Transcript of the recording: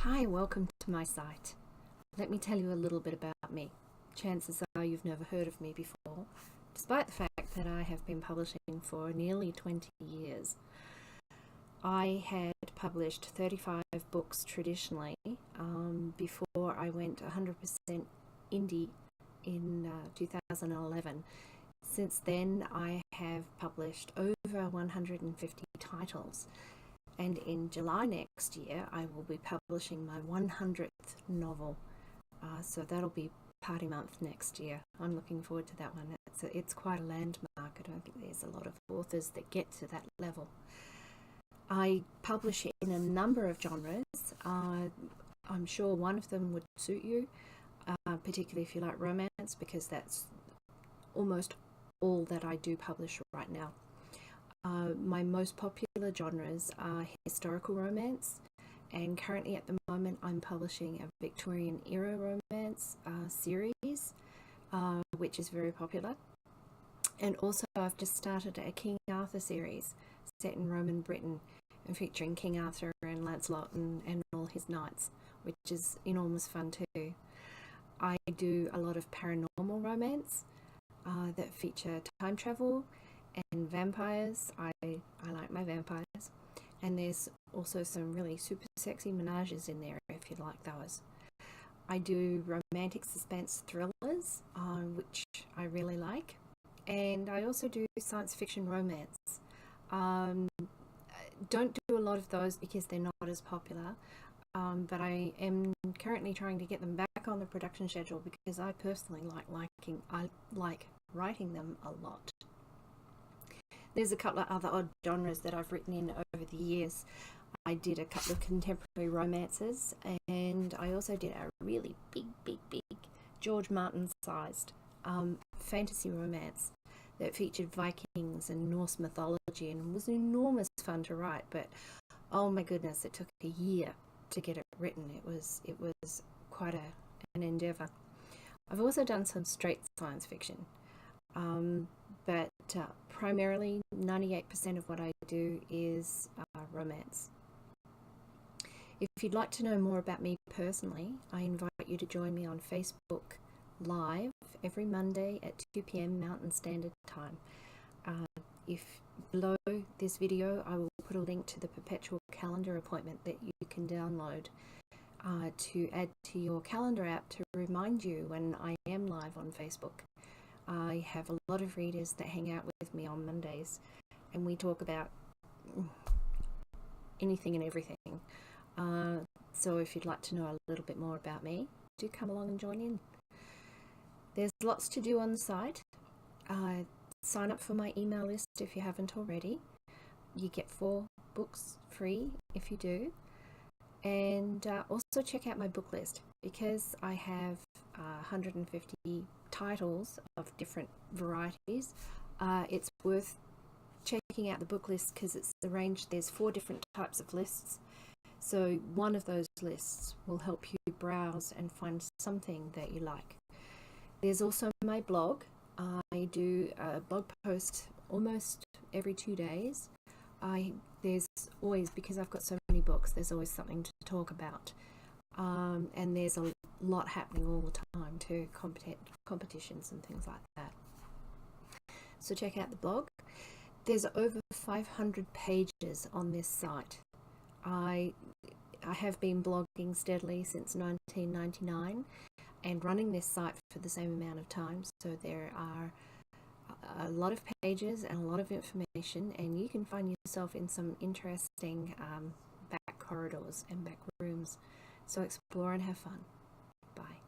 Hi, welcome to my site. Let me tell you a little bit about me. Chances are you've never heard of me before, despite the fact that I have been publishing for nearly 20 years. I had published 35 books traditionally before I went 100% indie in 2011. Since then, I have published over 150 titles. And in July next year, I will be publishing my 100th novel. So that'll be party month next year. I'm looking forward to that one. It's quite a landmark. I don't think there's a lot of authors that get to that level. I publish in a number of genres. I'm sure one of them would suit you, particularly if you like romance, because that's almost all that I do publish right now. My most popular genres are historical romance, and currently at the moment I'm publishing a Victorian era romance series, which is very popular. And also I've just started a King Arthur series set in Roman Britain and featuring King Arthur and Lancelot and all his knights, which is enormous fun too. I do a lot of paranormal romance that feature time travel and vampires. I like my vampires, and there's also some really super sexy menages in there if you like those. I do romantic suspense thrillers, which I really like, and I also do science fiction romance. Don't do a lot of those because they're not as popular, but I am currently trying to get them back on the production schedule because I personally like writing them a lot. There's a couple of other odd genres that I've written in over the years. I did a couple of contemporary romances, and I also did a really big George Martin-sized fantasy romance that featured Vikings and Norse mythology and was enormous fun to write, but oh my goodness, it took a year to get it written. It was quite an endeavour. I've also done some straight science fiction, but primarily 98% of what I do is romance. If you'd like to know more about me personally, I invite you to join me on Facebook Live every Monday at 2 p.m. Mountain Standard Time. If below this video, I will put a link to the perpetual calendar appointment that you can download to add to your calendar app to remind you when I am live on Facebook. I have a lot of readers that hang out with me on Mondays, and we talk about anything and everything. So if you'd like to know a little bit more about me, do come along and join in. There's lots to do on the site. Sign up for my email list if you haven't already. You get 4 books free if you do. And also check out my book list, because I have 150 titles of different varieties. It's worth checking out the book list because it's arranged. There's 4 different types of lists, so one of those lists will help you browse and find something that you like. There's also my blog. I do a blog post almost every 2 days. There's always, because I've got so many books, there's always something to talk about, and there's a lot happening all the time too, competitions and things like that. So check out the blog. There's over 500 pages on this site. I have been blogging steadily since 1999 and running this site for the same amount of time, so there are a lot of pages and a lot of information, and you can find yourself in some interesting back corridors and back rooms. So explore and have fun. Bye.